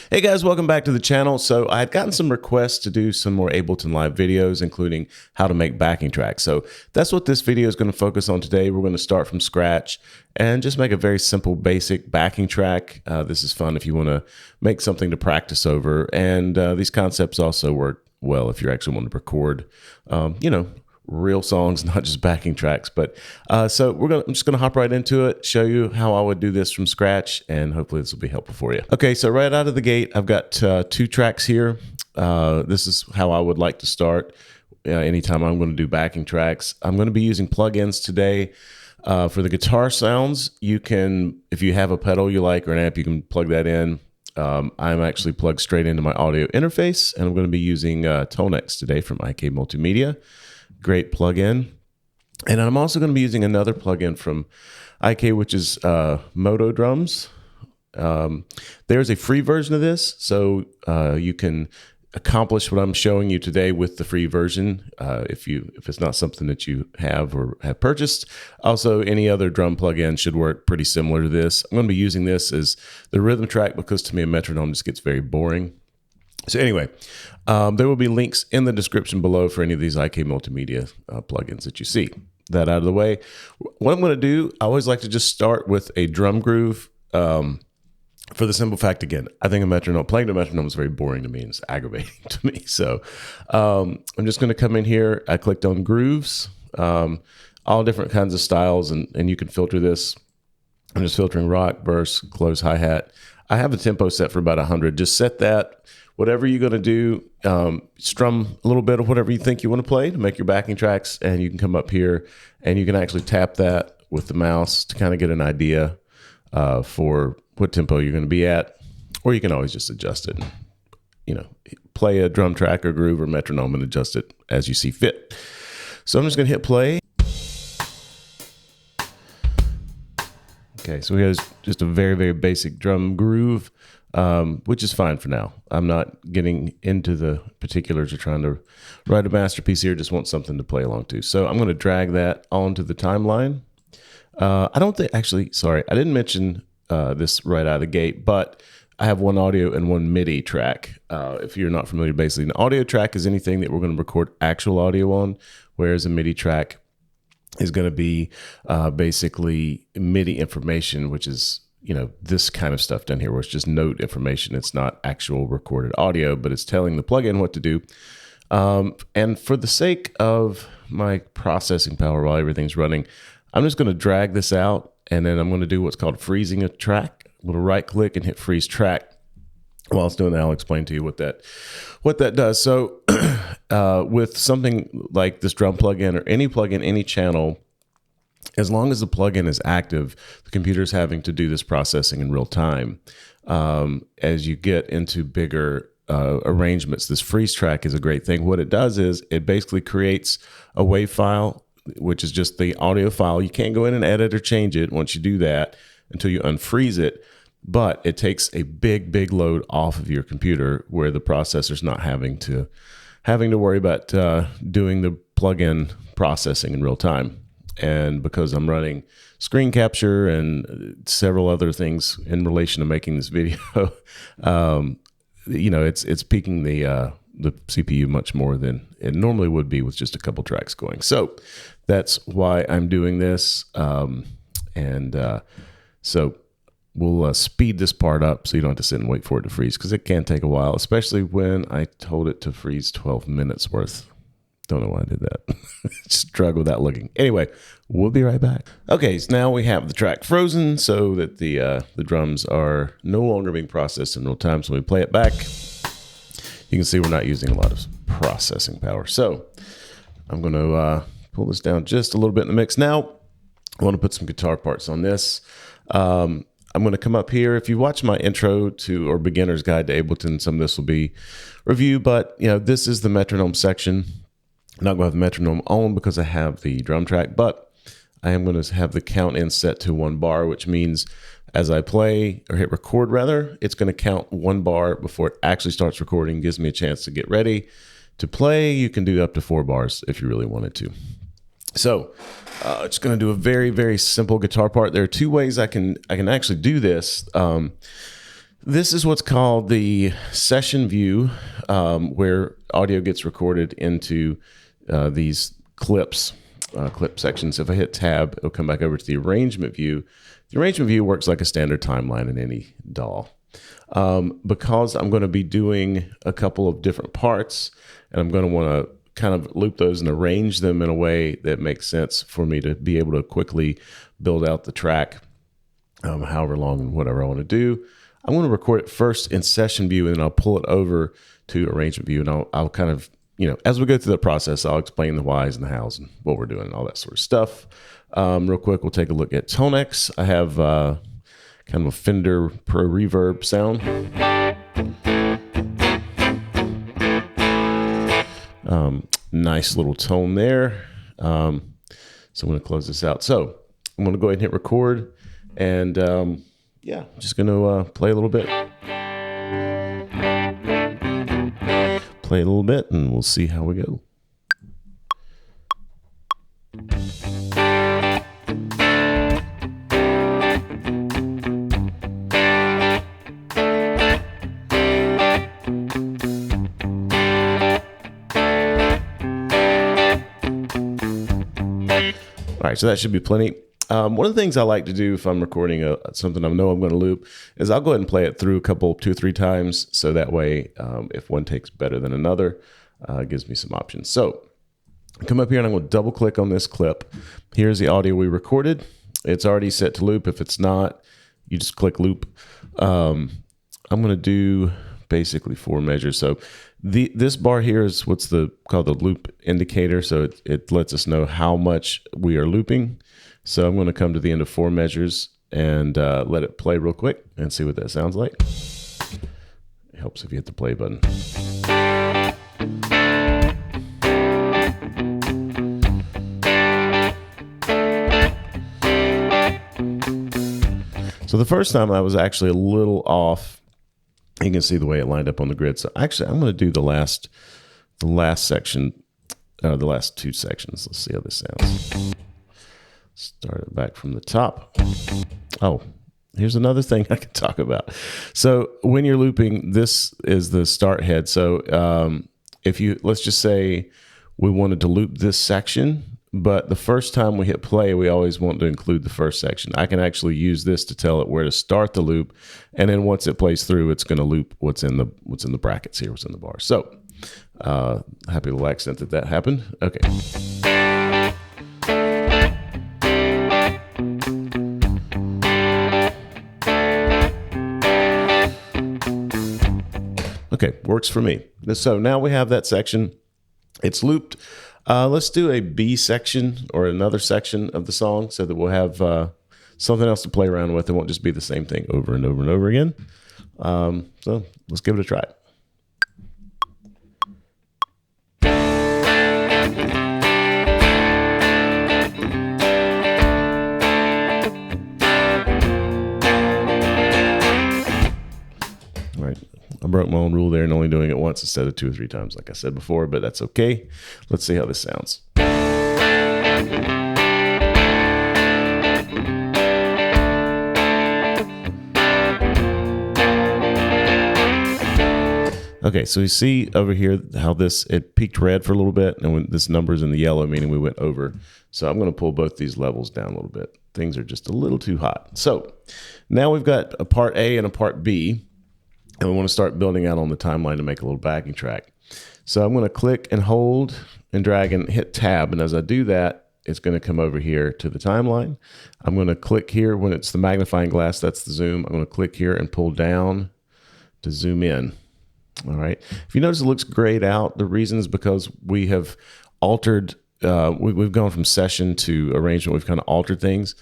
Hey guys, welcome back to the channel. So I had gotten some requests to do some more Ableton Live videos, including how to make backing tracks. So that's what this video is going to focus on today. We're going to start from scratch and just make a very simple, basic backing track. This is fun if you want to make something to practice over. And these concepts also work well if you actually want to record, real songs, not just backing tracks. But so I'm just gonna hop right into it, show you how I would do this from scratch, and hopefully this will be helpful for you. Okay, so right out of the gate, I've got 2 tracks here. This is how I would like to start anytime I'm going to do backing tracks. I'm going to be using plugins today. For the guitar sounds, you can, if you have a pedal you like or an amp, you can plug that in. I'm actually plugged straight into my audio interface, and I'm going to be using Tonex today from IK Multimedia. Great plugin. And I'm also going to be using another plugin from IK, which is Moto Drums. There's a free version of this, so you can accomplish what I'm showing you today with the free version if it's not something that you have or have purchased. Also, any other drum plugin should work pretty similar to this. I'm going to be using this as the rhythm track because to me a metronome just gets very boring. So anyway, there will be links in the description below for any of these IK Multimedia plugins that you see. That out of the way, what I'm going to do, I always like to just start with a drum groove for the simple fact, again, I think playing a metronome is very boring to me and it's aggravating to me. So I'm just going to come in here. I clicked on grooves, all different kinds of styles, and you can filter this. I'm just filtering rock, verse, close, hi-hat. I have a tempo set for about 100. Just set that. Whatever you're going to do, strum a little bit of whatever you think you want to play to make your backing tracks, and you can come up here and you can actually tap that with the mouse to kind of get an idea for what tempo you're going to be at, or you can always just adjust it. Play a drum track or groove or metronome and adjust it as you see fit. So I'm just going to hit play. Okay, so here's just a very, very basic drum groove. Which is fine for now. I'm not getting into the particulars of trying to write a masterpiece here. Just want something to play along to. So I'm going to drag that onto the timeline. I didn't mention this right out of the gate, but I have one audio and one MIDI track. If you're not familiar, basically an audio track is anything that we're going to record actual audio on, whereas a MIDI track is going to be basically MIDI information, which is this kind of stuff down here where it's just note information. It's not actual recorded audio, but it's telling the plugin what to do. And for the sake of my processing power while everything's running, I'm just going to drag this out, and then I'm going to do what's called freezing a track. I'm going to right click and hit freeze track. While it's doing that, I'll explain to you what that does. So with something like this drum plugin or any plugin, any channel, as long as the plugin is active, the computer is having to do this processing in real time. As you get into bigger arrangements, this freeze track is a great thing. What it does is it basically creates a WAV file, which is just the audio file. You can't go in and edit or change it once you do that until you unfreeze it. But it takes a big, big load off of your computer where the processor's not having to worry about doing the plugin processing in real time. And because I'm running screen capture and several other things in relation to making this video, it's peaking the CPU much more than it normally would be with just a couple tracks going. So that's why I'm doing this. So we'll speed this part up so you don't have to sit and wait for it to freeze, because it can take a while, especially when I told it to freeze 12 minutes worth. Don't know why I did that. Just drag without looking. Anyway, we'll be right back. Okay, so now we have the track frozen so that the drums are no longer being processed in real time. So when we play it back, you can see we're not using a lot of processing power. So I'm going to pull this down just a little bit in the mix. Now, I want to put some guitar parts on this. I'm going to come up here. If you watch my intro to or beginner's guide to Ableton, some of this will be review, but this is the metronome section. I'm not going to have the metronome on because I have the drum track, but I am going to have the count in set to 1 bar, which means as I play or hit record rather, it's going to count 1 bar before it actually starts recording. Gives me a chance to get ready to play. You can do up to 4 bars if you really wanted to. So just going to do a very, very simple guitar part. There are 2 ways I can actually do this. This is what's called the session view, where audio gets recorded into these clips, clip sections. If I hit tab, it'll come back over to the arrangement view. The arrangement view works like a standard timeline in any DAW. Because I'm going to be doing a couple of different parts, and I'm going to want to kind of loop those and arrange them in a way that makes sense for me to be able to quickly build out the track, however long and whatever I want to do. I'm going to record it first in session view, and then I'll pull it over to arrangement view, and I'll kind of, as we go through the process, I'll explain the whys and the hows and what we're doing and all that sort of stuff. Real quick, we'll take a look at Tonex. I have kind of a Fender Pro Reverb sound. Nice little tone there. So I'm going to close this out. So I'm going to go ahead and hit record, and yeah, I'm just going to play a little bit. Play a little bit, and we'll see how we go. All right, so that should be plenty. One of the things I like to do if I'm recording something I know I'm going to loop is I'll go ahead and play it through two or three times. So that way, if one takes better than another, it gives me some options. So I come up here and I'm going to double click on this clip. Here's the audio we recorded. It's already set to loop. If it's not, you just click loop. I'm going to do basically 4 measures. So this bar here is what's called the loop indicator. So it lets us know how much we are looping. So I'm going to come to the end of 4 measures and let it play real quick and see what that sounds like. It helps if you hit the play button. So the first time I was actually a little off. You can see the way it lined up on the grid. So actually, I'm going to do the last section, the last 2 sections. Let's see how this sounds. Start it back from the top. Oh, here's another thing I can talk about. So when you're looping, this is the start head. So let's just say we wanted to loop this section, but the first time we hit play, we always want to include the first section. I can actually use this to tell it where to start the loop, and then once it plays through, it's going to loop what's in the brackets here, what's in the bar. So happy little accident that happened. Okay. Okay, works for me. So now we have that section. It's looped. Let's do a B section or another section of the song so that we'll have something else to play around with. It won't just be the same thing over and over and over again. So let's give it a try. All right. I broke my own rule there and only doing it once instead of 2 or 3 times, like I said before, but that's okay. Let's see how this sounds. Okay, so you see over here how it peaked red for a little bit, and when this number's in the yellow, meaning we went over. So I'm going to pull both these levels down a little bit. Things are just a little too hot. So now we've got a part A and a part B, and we want to start building out on the timeline to make a little backing track. So I'm going to click and hold and drag and hit tab, and as I do that, it's going to come over here to the timeline. I'm going to click here when it's the magnifying glass, that's the zoom. I'm going to click here and pull down to zoom in. All right. If you notice it looks grayed out, the reason is because we have altered, we've gone from session to arrangement. We've kind of altered things.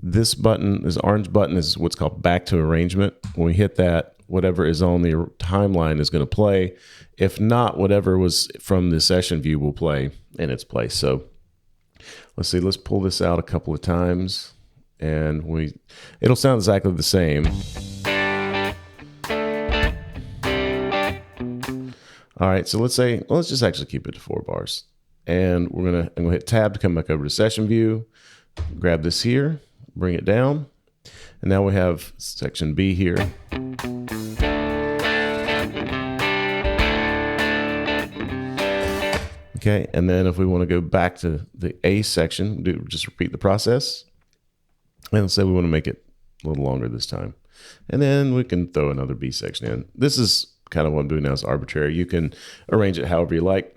This button, this orange button, is what's called back to arrangement. When we hit that, whatever is on the timeline is going to play. If not, whatever was from the session view will play in its place. So let's see, let's pull this out a couple of times and it'll sound exactly the same. All right, so let's just actually keep it to 4 bars. And I'm gonna hit tab to come back over to session view, grab this here, bring it down. And now we have section B here. Okay, and then if we want to go back to the A section, just repeat the process. And let's say we want to make it a little longer this time. And then we can throw another B section in. This is kind of what I'm doing now, is arbitrary. You can arrange it however you like.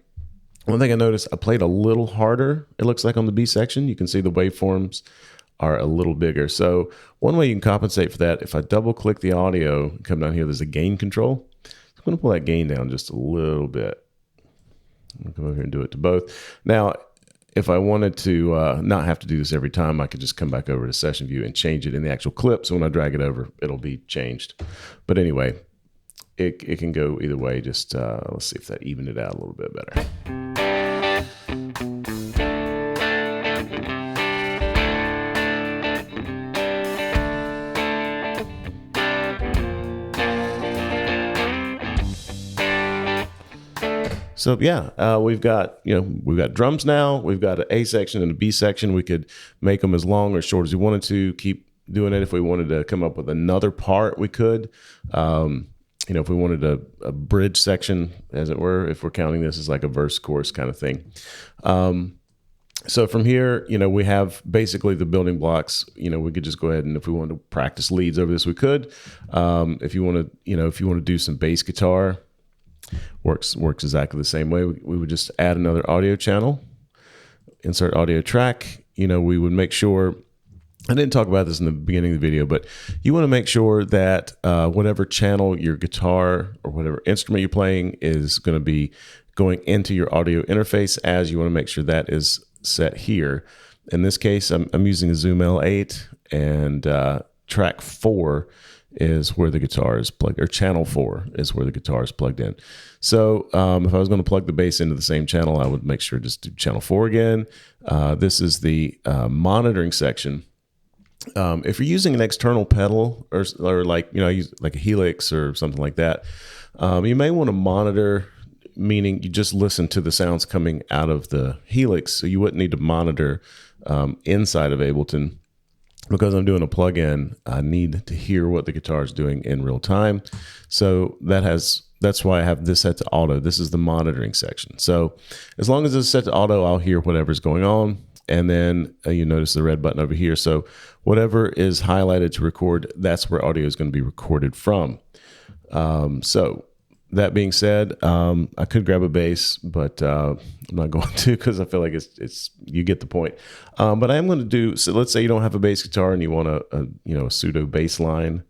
One thing I noticed, I played a little harder, it looks like, on the B section. You can see the waveforms are a little bigger. So one way you can compensate for that, if I double click the audio, come down here, there's a gain control. I'm going to pull that gain down just a little bit. I'll come over here and do it to both. Now, if I wanted to not have to do this every time, I could just come back over to session view and change it in the actual clip. So when I drag it over, it'll be changed. But anyway, it can go either way. Just let's see if that evened it out a little bit better. So yeah, we've got drums now. We've got an A section and a B section. We could make them as long or short as we wanted to. Keep doing it. If we wanted to come up with another part, we could. If we wanted a bridge section, as it were, if we're counting this as like a verse chorus kind of thing. So from here, we have basically the building blocks. We could just go ahead, and if we wanted to practice leads over this, we could. If you want to do some bass guitar, works exactly the same way. We would just add another audio channel, insert audio track. We would make sure, I didn't talk about this in the beginning of the video, but you want to make sure that whatever channel your guitar or whatever instrument you're playing is going to be going into your audio interface, as you want to make sure that is set here. In this case, I'm using a Zoom L8, and track 4 is where the guitar is plugged, or channel 4 is where the guitar is plugged in. So if I was going to plug the bass into the same channel, I would make sure to just do channel 4 again. This is the monitoring section. If you're using an external pedal or like, I use like a Helix or something like that, you may want to monitor, meaning you just listen to the sounds coming out of the Helix. So you wouldn't need to monitor inside of Ableton. Because I'm doing a plugin, I need to hear what the guitar is doing in real time. So that's why I have this set to auto. This is the monitoring section. So as long as it's set to auto, I'll hear whatever's going on. And then you notice the red button over here. So whatever is highlighted to record, that's where audio is going to be recorded from. So that being said, I could grab a bass, but I'm not going to, because I feel like it's you get the point. But I am going to do, so let's say you don't have a bass guitar and you want a pseudo bass line.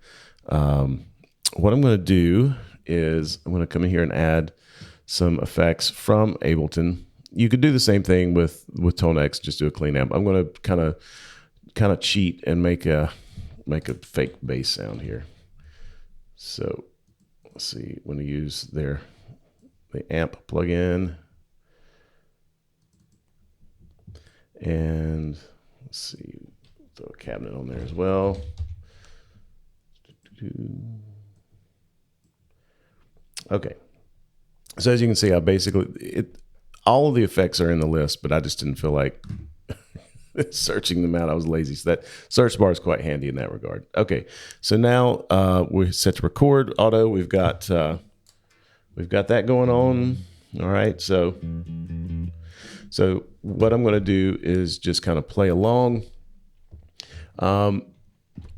What I'm going to do is I'm going to come in here and add some effects from Ableton. You could do the same thing with Tone X, just do a clean amp. I'm going to kind of cheat and make a fake bass sound here. So let's see, when you use the amp plugin, and let's see, throw a cabinet on there as well. Okay, so as you can see, I basically all of the effects are in the list, but I just didn't feel like searching them out. I was lazy. So that search bar is quite handy in that regard. Okay, so now we're set to record auto. We've got that going on. All right, so what I'm going to do is just kind of play along.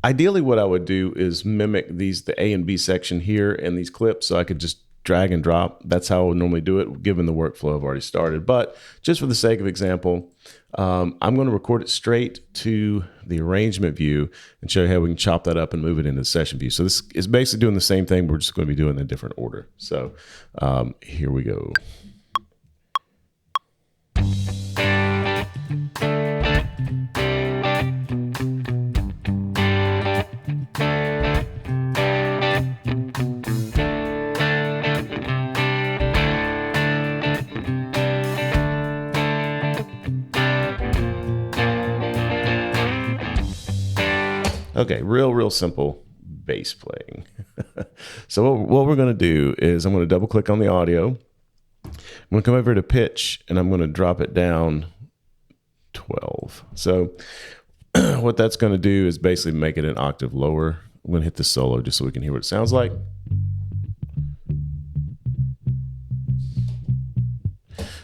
Ideally, what I would do is mimic the A and B section here in these clips, so I could just drag and drop. That's how I would normally do it, given the workflow I've already started. But just for the sake of example, I'm going to record it straight to the arrangement view and show you how we can chop that up and move it into the session view. So this is basically doing the same thing. We're just going to be doing it in a different order. So here we go. Okay, real simple bass playing. So what we're going to do is I'm going to double click on the audio. I'm going to come over to pitch and I'm going to drop it down 12. So what that's going to do is basically make it an octave lower. I'm going to hit the solo just so we can hear what it sounds like.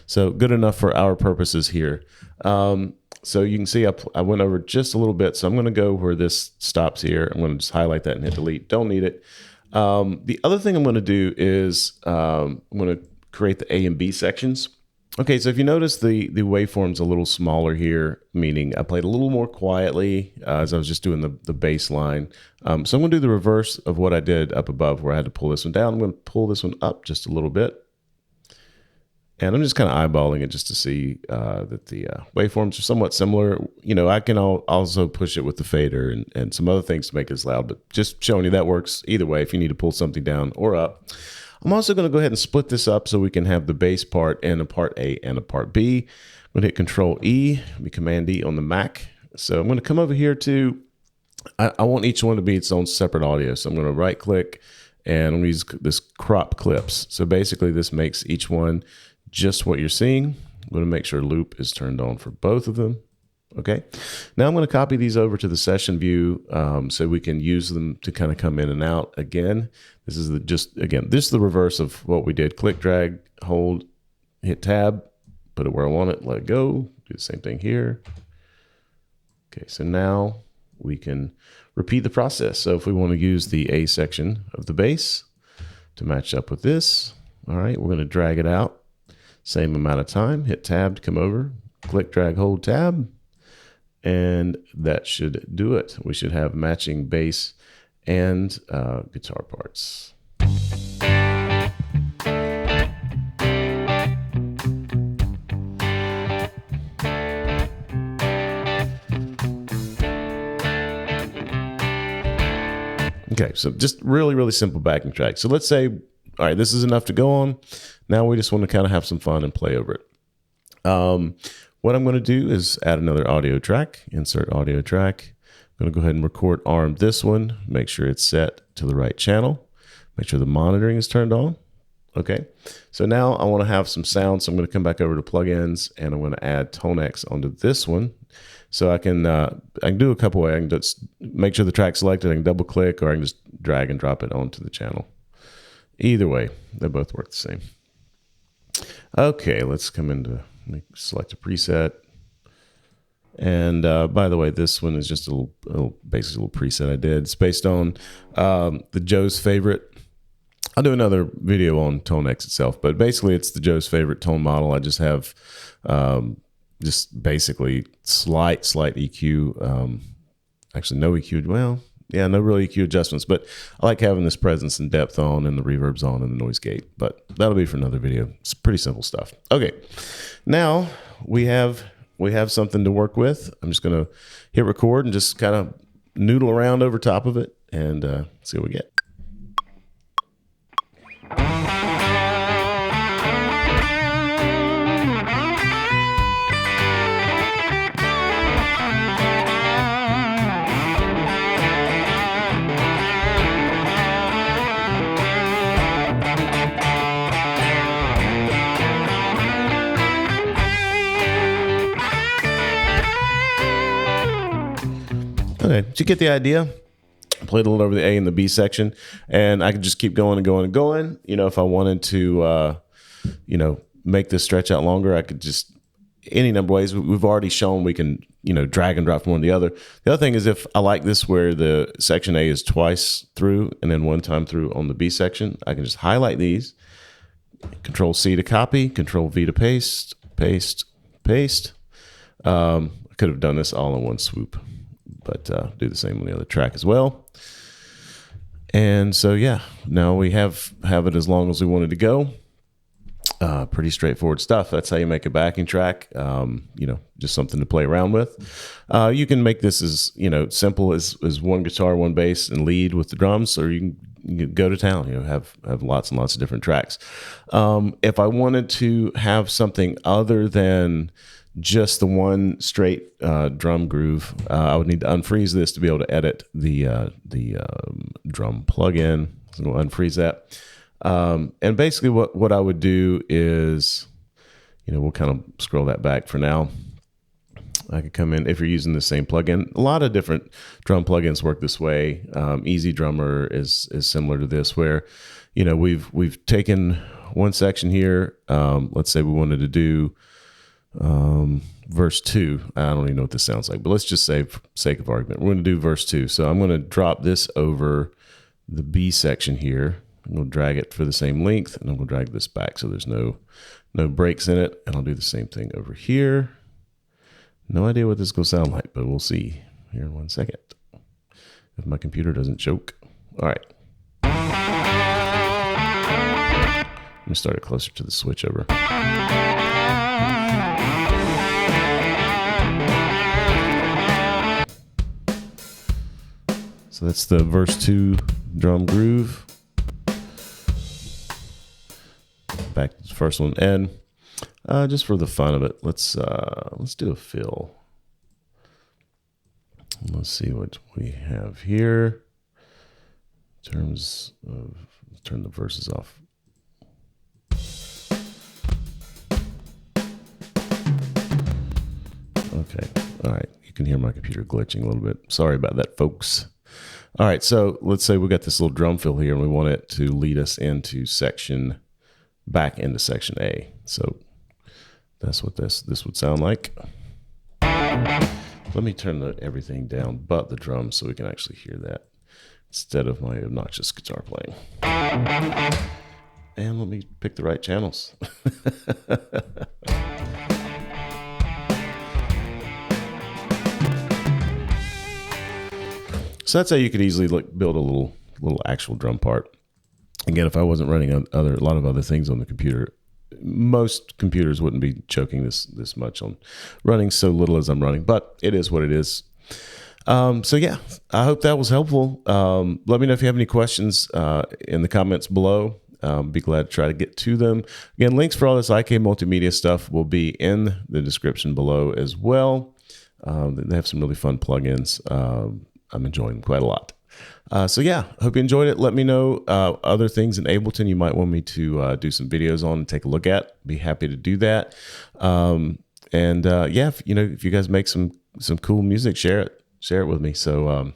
So good enough for our purposes here. So you can see I went over just a little bit. So I'm going to go where this stops here. I'm going to just highlight that and hit delete. Don't need it. The other thing I'm going to do is I'm going to create the A and B sections. Okay, so if you notice the waveform's a little smaller here, meaning I played a little more quietly as I was just doing the bass line. So I'm going to do the reverse of what I did up above where I had to pull this one down. I'm going to pull this one up just a little bit. And I'm just kind of eyeballing it just to see that the waveforms are somewhat similar. You know, I can also push it with the fader and some other things to make it as loud, but just showing you that works either way if you need to pull something down or up. I'm also going to go ahead and split this up so we can have the bass part and a part A and a part B. I'm going to hit Control E, Command E on the Mac. So I'm going to come over here to, I want each one to be its own separate audio. So I'm going to right click and I'm going to use this crop clips. So basically this makes each one just what you're seeing. I'm going to make sure loop is turned on for both of them. Okay. Now I'm going to copy these over to the session view so we can use them to kind of come in and out again. This is this is the reverse of what we did. Click, drag, hold, hit tab, put it where I want it, let it go. Do the same thing here. Okay. So now we can repeat the process. So if we want to use the A section of the bass to match up with this, all right, we're going to drag it out. Same amount of time, hit tab to come over, click, drag, hold tab, and that should do it. We should have matching bass and guitar parts. Okay, so just really, really simple backing track. So let's say, all right, this is enough to go on. Now we just want to kind of have some fun and play over it. What I'm going to do is add another audio track, insert audio track. I'm going to go ahead and record arm this one, make sure it's set to the right channel, make sure the monitoring is turned on. Okay, so now I want to have some sound, so I'm going to come back over to plugins and I'm going to add ToneX onto this one. So I can do a couple ways. I can just make sure the track's selected, I can double click, or I can just drag and drop it onto the channel. Either way, they both work the same. Okay, let's come into, select a preset. And by the way, this one is just basically a little preset I did. It's based on the Joe's Favorite. I'll do another video on ToneX itself, but basically it's the Joe's Favorite tone model. I just have just basically slight EQ, actually no EQ, well, yeah, no real EQ adjustments, but I like having this presence and depth on and the reverb's on and the noise gate, but that'll be for another video. It's pretty simple stuff. Okay, now we have something to work with. I'm just gonna hit record and just kind of noodle around over top of it and see what we get. Okay, did you get the idea? I played a little over the A and the B section, and I could just keep going and going and going. You know, if I wanted to, you know, make this stretch out longer, I could just, any number of ways. We've already shown we can, you know, drag and drop from one to the other. The other thing is if I like this where the section A is twice through and then one time through on the B section, I can just highlight these, Control C to copy, Control V to paste, paste, paste. I could have done this all in one swoop, but do the same on the other track as well. And so, yeah, now we have it as long as we wanted to go. Pretty straightforward stuff. That's how you make a backing track. You know, just something to play around with. You can make this as, you know, simple as one guitar, one bass, and lead with the drums, or you can go to town. You know, have lots and lots of different tracks. If I wanted to have something other than just the one straight drum groove, I would need to unfreeze this to be able to edit the drum plugin. So we'll unfreeze that. And basically what I would do is, you know, we'll kind of scroll that back for now. I could come in if you're using the same plugin. A lot of different drum plugins work this way. Easy Drummer is similar to this, where we've taken one section here. Let's say we wanted to do verse 2. I don't even know what this sounds like, but let's just say, for sake of argument, we're going to do verse 2. So I'm going to drop this over the B section here. I'm going to drag it for the same length, and I'm going to drag this back so there's no breaks in it. And I'll do the same thing over here. No idea what this is going to sound like, but we'll see here in 1 second if my computer doesn't choke. All right. Let me start it closer to the switch over. So that's the verse 2 drum groove. Back to the first one, and just for the fun of it, let's do a fill. Let's see what we have here in terms of, turn the verses off. Okay, all right, you can hear my computer glitching a little bit. Sorry about that, folks. All right, so let's say we got this little drum fill here and we want it to lead us into back into section A. So that's what this would sound like. Let me turn everything down but the drums so we can actually hear that instead of my obnoxious guitar playing. And let me pick the right channels. So that's how you could easily build a little actual drum part. Again, if I wasn't running a lot of other things on the computer, most computers wouldn't be choking this much on running so little as I'm running, but it is what it is. So yeah, I hope that was helpful. Let me know if you have any questions in the comments below. Be glad to try to get to them. Again, links for all this IK multimedia stuff will be in the description below as well. They have some really fun plugins. I'm enjoying them quite a lot. So yeah, hope you enjoyed it. Let me know other things in Ableton you might want me to do some videos on and take a look at. Be happy to do that. Yeah, if you guys make some cool music, share it with me. So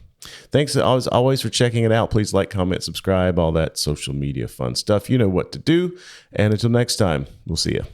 thanks as always for checking it out. Please like, comment, subscribe, all that social media fun stuff. You know what to do. And until next time, we'll see you.